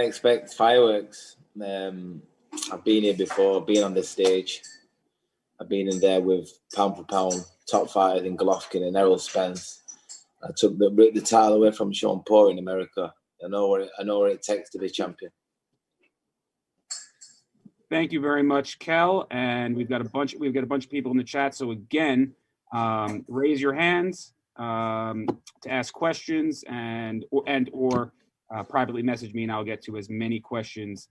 expect fireworks. I've been here before, been on this stage. I've been in there with pound for pound top fighters in Golovkin and Errol Spence. I ripped the title away from Sean Paul in America. I know what it takes to be champion. Thank you very much, Kell. And we've got a bunch of people in the chat. So again, raise your hands to ask questions or privately message me, and I'll get to as many questions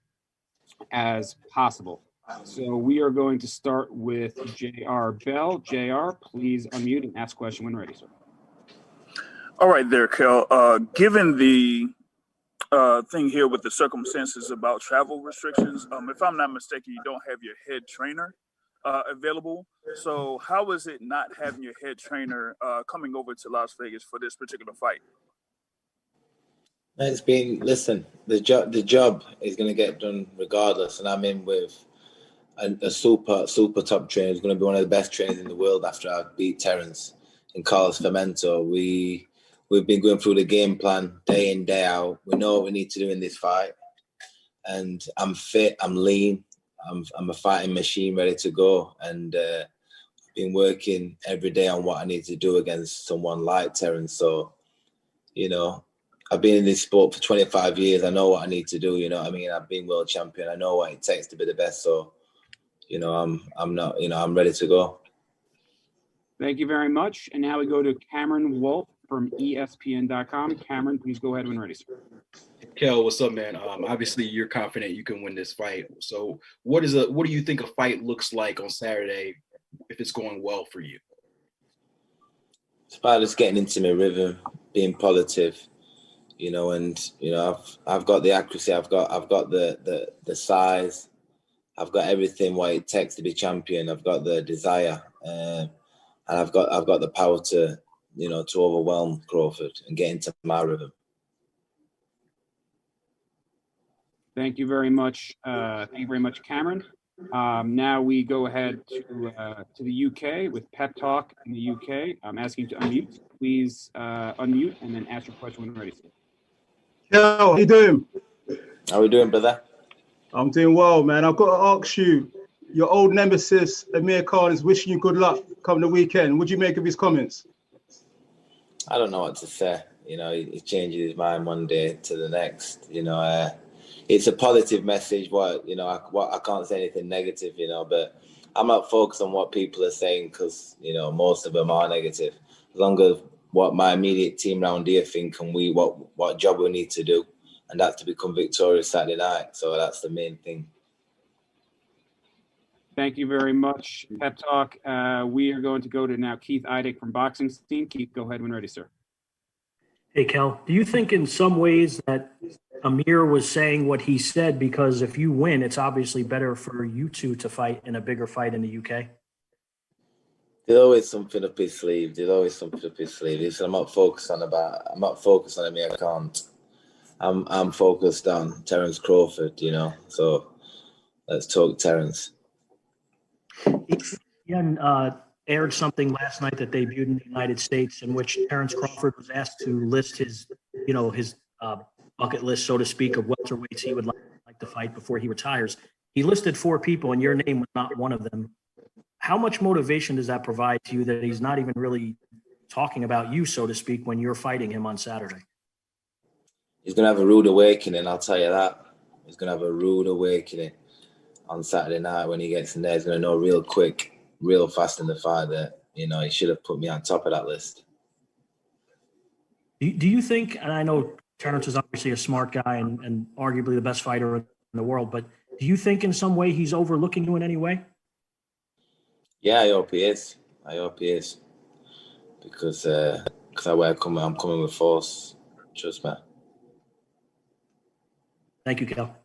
as possible. So we are going to start with J.R. Bell. J.R., please unmute and ask question when ready, sir. All right there, Kell. Given the thing here with the circumstances about travel restrictions, if I'm not mistaken, you don't have your head trainer available. So how is it not having your head trainer coming over to Las Vegas for this particular fight? The job is going to get done regardless, and I'm in with a super top trainer who's going to be one of the best trainers in the world after I beat Terence and Carlos Fermento. We've been going through the game plan day in, day out. We know what we need to do in this fight, and I'm fit, I'm lean, I'm a fighting machine ready to go, and I've been working every day on what I need to do against someone like Terence. So, I've been in this sport for 25 years. I know what I need to do. You know what I mean? I've been world champion. I know what it takes to be the best. So, I'm ready to go. Thank you very much. And now we go to Cameron Wolf from ESPN.com. Cameron, please go ahead when ready, sir. Kell, what's up, man? Obviously, you're confident you can win this fight. So, what do you think a fight looks like on Saturday if it's going well for you? It's about just getting into my rhythm, being positive. I've got the accuracy, I've got the size, I've got everything what it takes to be champion. I've got the desire, and I've got the power to overwhelm Crawford and get into my rhythm. Thank you very much. Thank you very much, Cameron. Now we go ahead to the UK with Pep Talk in the UK. I'm asking you to unmute. Please unmute and then ask your question when ready, sir. Yo, how you doing? How we doing, brother? I'm doing well, man. I've got to ask you, your old nemesis, Amir Khan, is wishing you good luck come the weekend. What do you make of his comments? I don't know what to say. He changes his mind one day to the next. It's a positive message. I can't say anything negative, but I'm not focused on what people are saying because, most of them are negative. As long as what my immediate team round here think and what job we need to do, and that's to become victorious Saturday night. So that's the main thing. Thank you very much, Pep Talk. We are going to go to now Keith Idek from Boxing Scene. Keith, go ahead when ready, sir. Hey, Kell, do you think in some ways that Amir was saying what he said because if you win, it's obviously better for you two to fight in a bigger fight in the UK? There's always something up his sleeve. Listen, I'm not focused on Amir Khan. I'm focused on Terence Crawford, So let's talk Terence. He aired something last night that debuted in the United States in which Terence Crawford was asked to list his bucket list, so to speak, of welterweights he would like to fight before he retires. He listed 4 people, and your name was not one of them. How much motivation does that provide to you that he's not even really talking about you, so to speak, when you're fighting him on Saturday? He's going to have a rude awakening, I'll tell you that. He's going to have a rude awakening on Saturday night when he gets in there. He's going to know real quick, real fast in the fight that, he should have put me on top of that list. Do you think, and I know Terence is obviously a smart guy and arguably the best fighter in the world, but do you think in some way he's overlooking you in any way? Yeah, I hope he is. Because I'm coming with force. Trust me. Thank you, Kell.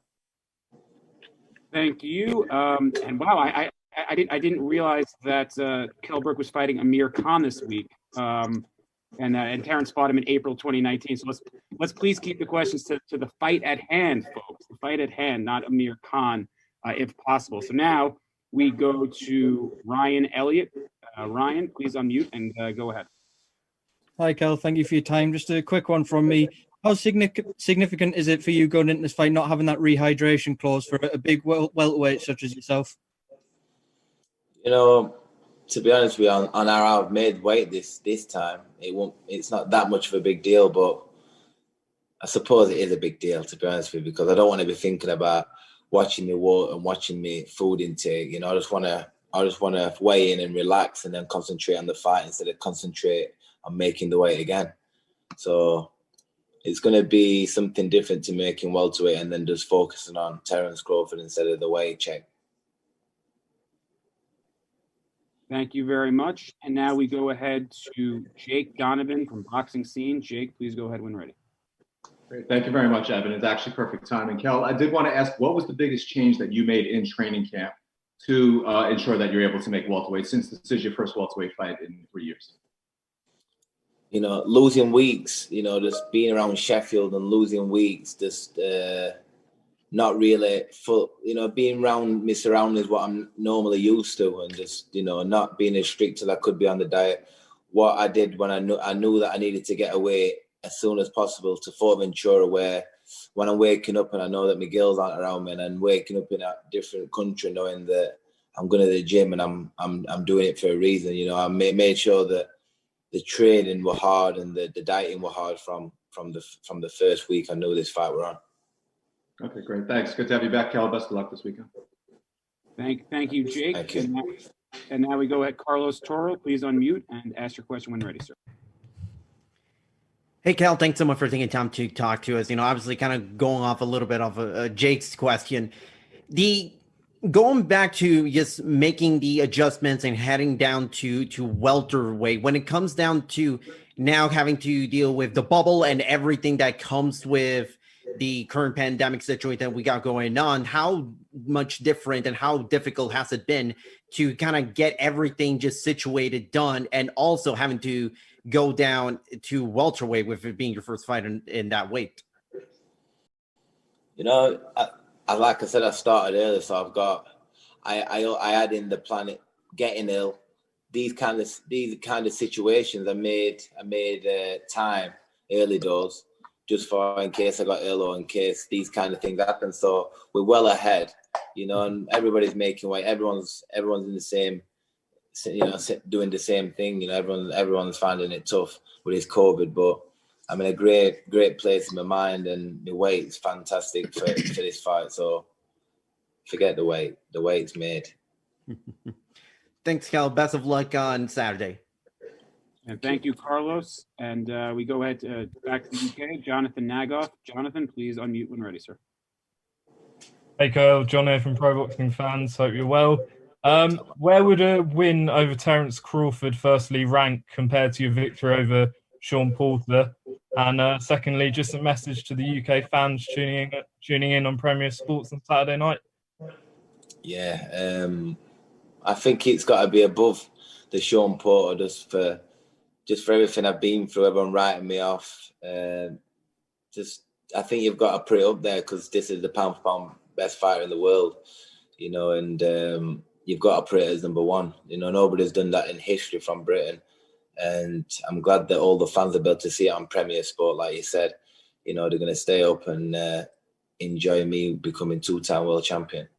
Thank you. And wow, I didn't realize that Kell Brook was fighting Amir Khan this week. And Terence fought him in April 2019. So let's please keep the questions to the fight at hand, folks. The fight at hand, not Amir Khan, if possible. So now we go to Ryan Elliott. Ryan, please unmute and go ahead. Hi, Kell. Thank you for your time. Just a quick one from me. How significant is it for you going into this fight not having that rehydration clause for a big welterweight such as yourself? You know, to be honest with you, on our made weight this time, it's not that much of a big deal, but I suppose it is a big deal, to be honest with you, because I don't want to be thinking about watching me water and watching me food intake. You know, I just want to weigh in and relax and then concentrate on the fight instead of concentrate on making the weight again. So it's going to be something different to making welterweight and then just focusing on Terence Crawford instead of the weight check. Thank you very much. And now we go ahead to Jake Donovan from Boxing Scene. Jake, please go ahead when ready. Great. Thank you very much, Evan. It's actually perfect timing. Kell, I did want to ask, what was the biggest change that you made in training camp to ensure that you're able to make welterweight, since this is your first welterweight fight in 3 years? You know, losing weeks, you know, just being around Sheffield and losing weeks, just not really full, you know, being around my surroundings, what I'm normally used to, and just, you know, not being as strict as I could be on the diet. What I did when I knew that I needed to get away as soon as possible to Fort Ventura, where when I'm waking up and I know that my girls aren't around me, and I'm waking up in a different country knowing that I'm going to the gym and I'm doing it for a reason. You know, I made sure that the training were hard and the dieting were hard from the first week I knew this fight were on. Okay, great. Thanks. Good to have you back, Kell. Best of luck this weekend. Thank you, Jake. Thank you. And now we go ahead, Carlos Toro. Please unmute and ask your question when ready, sir. Hey, Kell, thanks so much for taking time to talk to us. You know, obviously kind of going off a little bit of Jake's question. Going back to just making the adjustments and heading down to welterweight, when it comes down to now having to deal with the bubble and everything that comes with the current pandemic situation that we got going on, how much different and how difficult has it been to kind of get everything just situated, done, and also having to go down to welterweight with it being your first fight in that weight? You know, I like I said, I started early, so I had in the planet getting ill. These kind of situations, I made time early doors just for in case I got ill or in case these kind of things happen. So we're well ahead, you know, and everybody's making weight. Everyone's in the same, you know, doing the same thing. You know, everyone's finding it tough with this COVID, but I'm in a great place in my mind, and the weight's fantastic for this fight. So forget the weight. The weight's made. Thanks, Kell. Best of luck on Saturday. And thank you, Carlos. And we go ahead to back to the UK. Jonathan Nagoff. Jonathan, please unmute when ready, sir. Hey, Kyle. John here from Pro Boxing Fans. Hope you're well. Where would a win over Terence Crawford firstly rank compared to your victory over Sean Porter? And secondly, just a message to the UK fans tuning in on Premier Sports on Saturday night. Yeah, I think it's got to be above the Sean Porter just for everything I've been through, everyone writing me off. I think you've got to put it up there because this is the pound for pound best fighter in the world, you know, and you've got to put it as number one. You know, nobody's done that in history from Britain. And I'm glad that all the fans are able to see it on Premier Sport, like you said. You know, they're going to stay up and enjoy me becoming two-time world champion.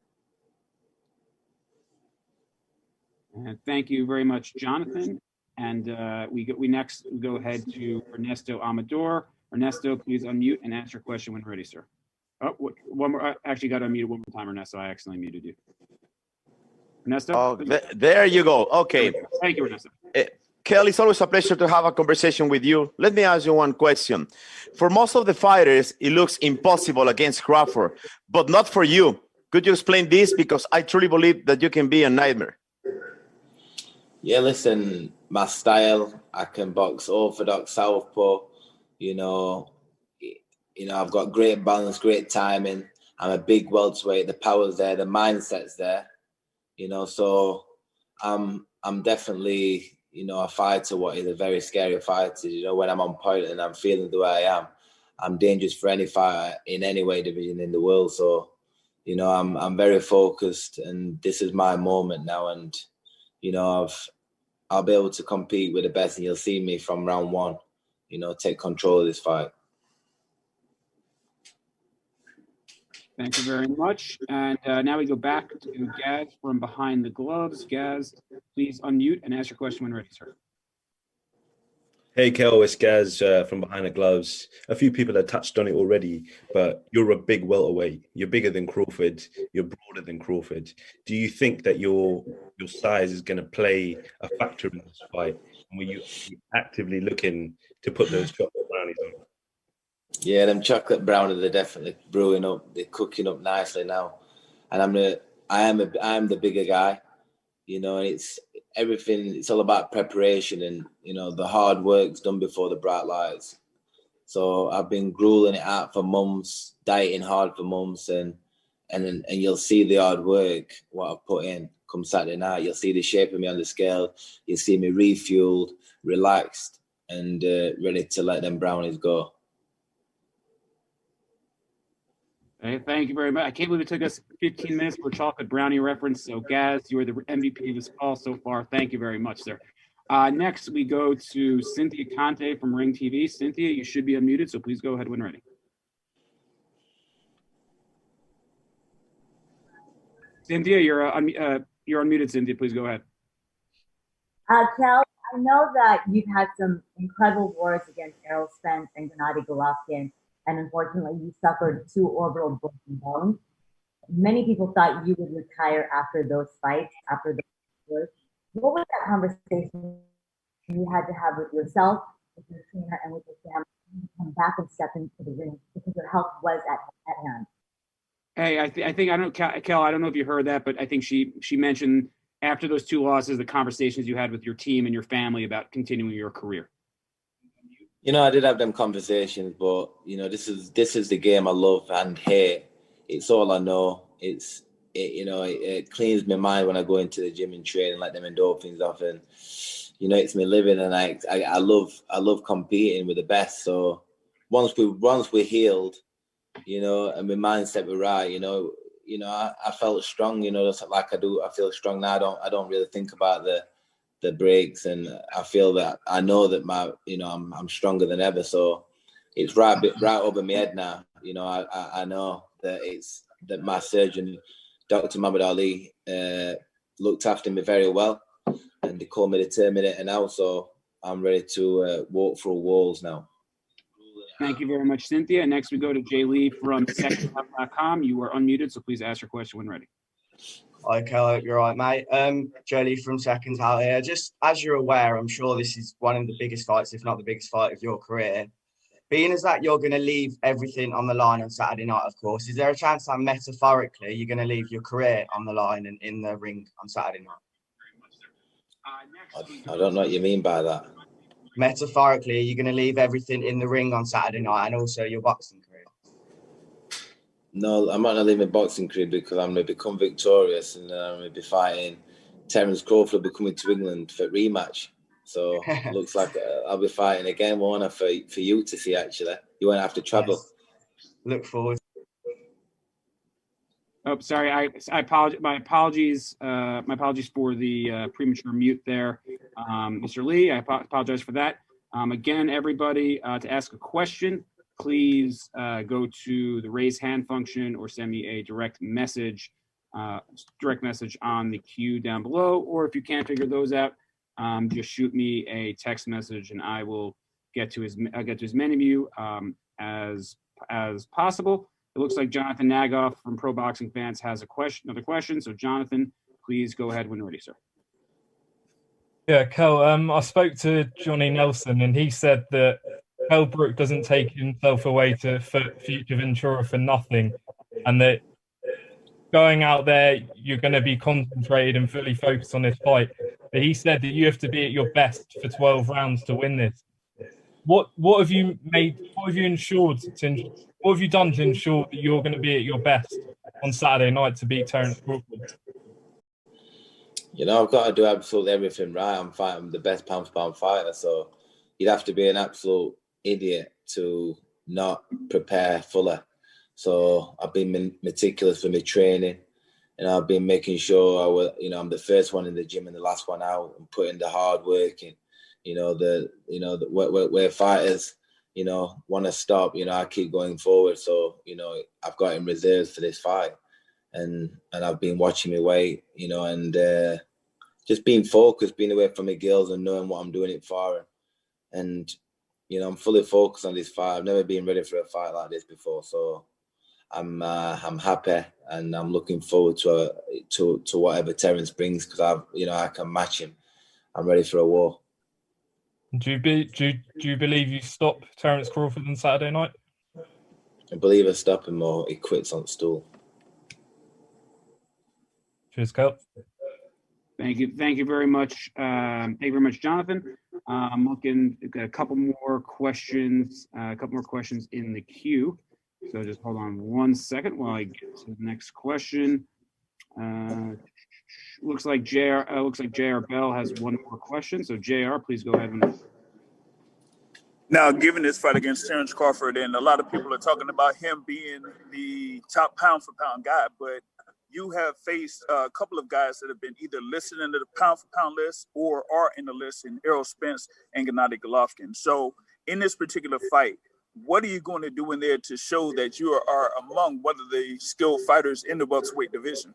Thank you very much, Jonathan. And we next go ahead to Ernesto Amador. Ernesto, please unmute and ask your question when ready, sir. Oh, one more. I actually got to unmute one more time, Ernesto. I accidentally muted you. Ernesto? Oh, there you go. Okay. Thank you, Ernesto. Kell, it's always a pleasure to have a conversation with you. Let me ask you one question. For most of the fighters, it looks impossible against Crawford, but not for you. Could you explain this? Because I truly believe that you can be a nightmare. Yeah, listen, my style, I can box orthodox, southpaw, you know, I've got great balance, great timing. I'm a big welterweight, the power's there, the mindset's there, you know, so I'm definitely, you know, a fighter, what is a very scary fighter. You know, when I'm on point and I'm feeling the way I am, I'm dangerous for any fighter in any weight division in the world. So, you know, I'm very focused, and this is my moment now. And, you know, I'll be able to compete with the best, and you'll see me from round one, you know, take control of this fight. Thank you very much. And now we go back to Gaz from behind the gloves. Gaz, please unmute and ask your question when ready, sir. Hey, Kell, it's Gaz from behind the gloves. A few people have touched on it already, but you're a big welterweight. You're bigger than Crawford. You're broader than Crawford. Do you think that your size is going to play a factor in this fight? And were you actively looking to put those chocolate brownies on? Yeah, them chocolate brownies, they're definitely brewing up. They're cooking up nicely now. And I am the bigger guy, you know, and it's everything. It's all about preparation and, you know, the hard work's done before the bright lights. So I've been grueling it out for months, dieting hard for months, and you'll see the hard work, what I've put in come Saturday night. You'll see the shape of me on the scale. You'll see me refueled, relaxed, and ready to let them brownies go. Hey, thank you very much. I can't believe it took us 15 minutes for a chocolate brownie reference. So, Gaz, you are the MVP of this call so far. Thank you very much, sir. Next, we go to Cynthia Conte from Ring TV. Cynthia, you should be unmuted, so please go ahead when ready. Cynthia, you're unmuted. Cynthia, please go ahead. Kell, I know that you've had some incredible wars against Errol Spence and Gennady Golovkin, and unfortunately, you suffered 2 orbital broken bones. Many people thought you would retire after those fights, after those wars. What was that conversation you had to have with yourself, with your trainer, and with your family to come back and step into the ring because your health was at hand? Hey, I think I don't, Kell. I don't know if you heard that, but I think she mentioned after those 2 losses, the conversations you had with your team and your family about continuing your career. You know, I did have them conversations, but you know, this is the game I love and hate. It's all I know. It cleans my mind when I go into the gym and train and let them endorphins off, and you know, it's my living, and I love competing with the best. So once we're healed, you know, and my mindset was right, you know, I felt strong, you know, just like I do. I feel strong now. I don't really think about the breaks, and I feel that I know that I'm stronger than ever. So it's right over my head now. You know, I know that my surgeon, Dr. Muhammad Ali, looked after me very well, and they called me the Terminator now. So I'm ready to walk through walls now. Thank you very much, Cynthia. Next, we go to Jay Lee from secondhouse.com. You are unmuted, so please ask your question when ready. Hi, Kell. I hope you're right, mate. Jolly from Seconds out here. Just as you're aware, I'm sure this is one of the biggest fights, if not the biggest fight of your career. Being as that you're going to leave everything on the line on Saturday night, of course, is there a chance that metaphorically you're going to leave your career on the line and in the ring on Saturday night? I don't know what you mean by that. Metaphorically, you're going to leave everything in the ring on Saturday night and also your boxing career? No, I'm not going to leave my boxing career because I'm going to become victorious, and I'm going to be fighting Terence Crawford. Will be coming to England for rematch. So looks like I'll be fighting again, won't I, for you to see, actually. You won't have to travel. Yes. Look forward. Oh, sorry. I apologize. My apologies for the premature mute there, Mr. Lee. I apologize for that. Again, everybody, to ask a question, please go to the raise hand function or send me a direct message on the queue down below. Or if you can't figure those out, just shoot me a text message, and I will get to as many of you as possible. It looks like Jonathan Nagoff from Pro Boxing Fans has another question. So, Jonathan, please go ahead when ready, sir. Yeah, Kell, I spoke to Johnny Nelson, and he said that Kell Brook doesn't take himself away to future Ventura for nothing, and that going out there, you're going to be concentrated and fully focused on this fight. But he said that you have to be at your best for 12 rounds to win this. What have you done to ensure that you're going to be at your best on Saturday night to beat Terence Crawford? You know, I've got to do absolutely everything right. I'm fighting the best pound-for-pound fighter, so you'd have to be an absolute idiot to not prepare fully. So I've been meticulous with my training, and I've been making sure I'm the first one in the gym and the last one out, and putting the hard work in. We're fighters. want to stop, I keep going forward. So, I've got him reserved for this fight, and I've been watching my weight, and just being focused, being away from my girls and knowing what I'm doing it for. And, I'm fully focused on this fight. I've never been ready for a fight like this before. So I'm happy, and I'm looking forward to whatever Terence brings, because I can match him. I'm ready for a war. Do you believe you stop Terence Crawford on Saturday night? I believe I stop him, or he quits on stool. Cheers, Kell. Thank you very much. Thank you very much, Jonathan. I'm looking. We've got a couple more questions. In the queue. So just hold on 1 second while I get to the next question. Looks like JR Bell has one more question. So JR, please go ahead. Now, given this fight against Terence Crawford, and a lot of people are talking about him being the top pound-for-pound guy, but you have faced a couple of guys that have been either listed in the pound-for-pound list or are in the list, in Errol Spence and Gennady Golovkin. So in this particular fight, what are you going to do in there to show that you are among one of the skilled fighters in the welterweight division?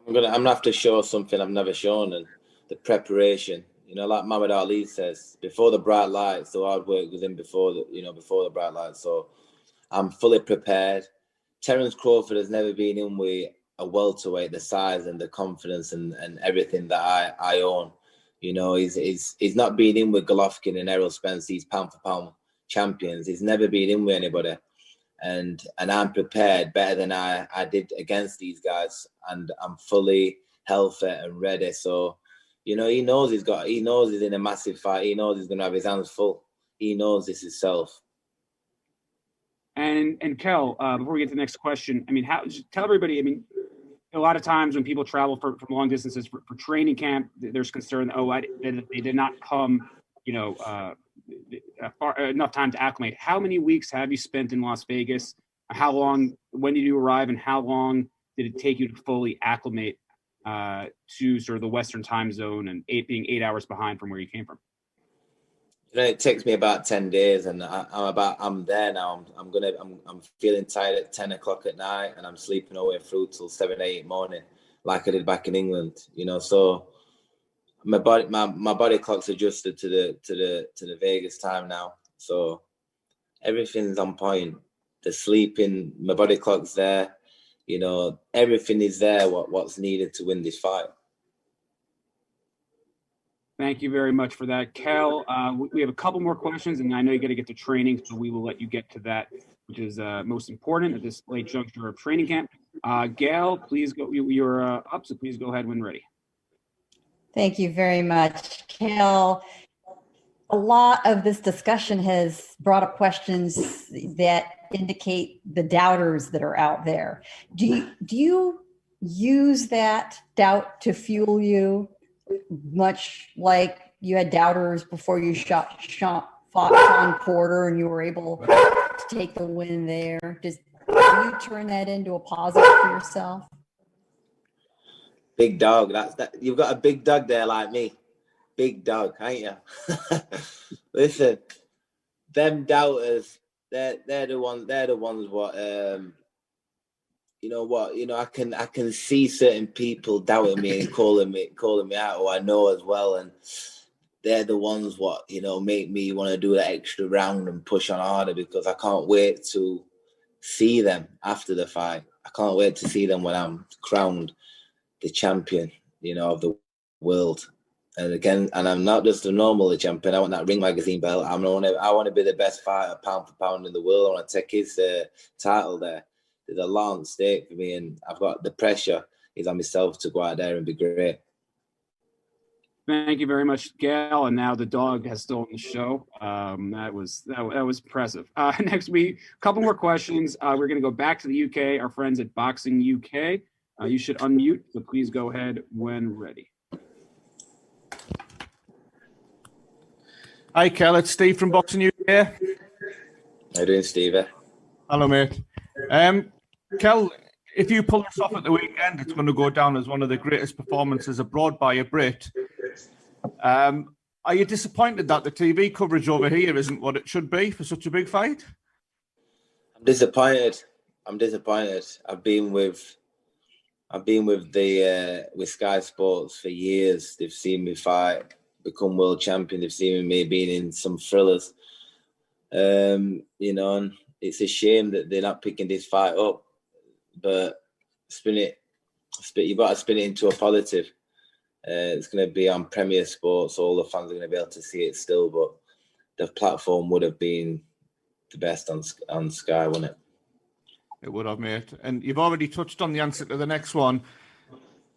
I'm gonna have to show something I've never shown, and the preparation. Like Muhammad Ali says, before the bright lights, the hard work was in before the bright lights. So I'm fully prepared. Terence Crawford has never been in with a welterweight, the size and the confidence and everything that I own. He's not been in with Golovkin and Errol Spence. These pound for pound champions. He's never been in with anybody, and I'm prepared better than I did against these guys, and I'm fully healthy and ready. So, he knows he's in a massive fight. He knows he's going to have his hands full. He knows this himself. And Kell, before we get to the next question, tell everybody, a lot of times when people travel from long distances for training camp, there's concern that they did not come, enough time to acclimate. How many weeks have you spent in Las Vegas? When did you arrive, and how long did it take you to fully acclimate to sort of the Western time zone and being 8 hours behind from where you came from? It takes me about 10 days, and I'm there now. I'm feeling tired at 10 o'clock at night, and I'm sleeping all the way through till 7, 8 morning, like I did back in England. So my body clock's adjusted to the Vegas time now. So everything's on point. The sleeping, my body clock's there. Everything is there. What's needed to win this fight. Thank you very much for that, Kell. We have a couple more questions, and I know you got to get to training, so we will let you get to that, which is most important at this late juncture of training camp. Gail, please go. You're up, so please go ahead when ready. Thank you very much, Kell. A lot of this discussion has brought up questions that indicate the doubters that are out there. Do you use that doubt to fuel you, much like you had doubters before you fought Sean Porter and you were able to take the win there? Do you turn that into a positive for yourself? Big dog. You've got a big dog there like me. Big dog, ain't you? Listen, them doubters, they're the ones what I can see certain people doubting me and calling me out, who I know as well, and they're the ones what make me want to do that extra round and push on harder, because I can't wait to see them after the fight. I can't wait to see them when I'm crowned the champion, of the world. And again, and I'm not just a normal champion. I want that Ring Magazine belt. I want to be the best fighter pound for pound in the world. I want to take his title there. There's a lot at stake for me, and I've got the pressure is on myself to go out there and be great. Thank you very much, Gail. And now the dog has stolen the show. That was impressive. Next week, a couple more questions. We're going to go back to the UK. Our friends at Boxing UK. You should unmute, so please go ahead when ready. Hi, Kell. It's Steve from Boxing UK. How you doing, Steve? Hello, mate. Kell, if you pull this off at the weekend, it's going to go down as one of the greatest performances abroad by a Brit. Are you disappointed that the TV coverage over here isn't what it should be for such a big fight? I'm disappointed. I've been with with Sky Sports for years. They've seen me fight, become world champion. They've seen me being in some thrillers. And it's a shame that they're not picking this fight up. But you've got to spin it into a positive. It's going to be on Premier Sports. All the fans are going to be able to see it still, but the platform would have been the best on Sky, wouldn't it? It would have, mate. And you've already touched on the answer to the next one.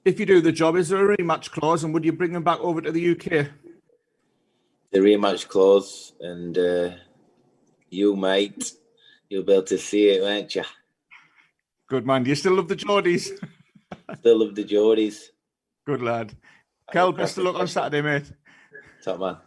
If you do the job, is there a rematch clause, and would you bring them back over to the UK? The rematch clause, and you'll be able to see it, won't you? Good man. Do you still love the Geordies? Still love the Geordies. Good lad. Kell, best of luck on Saturday, mate. Top man.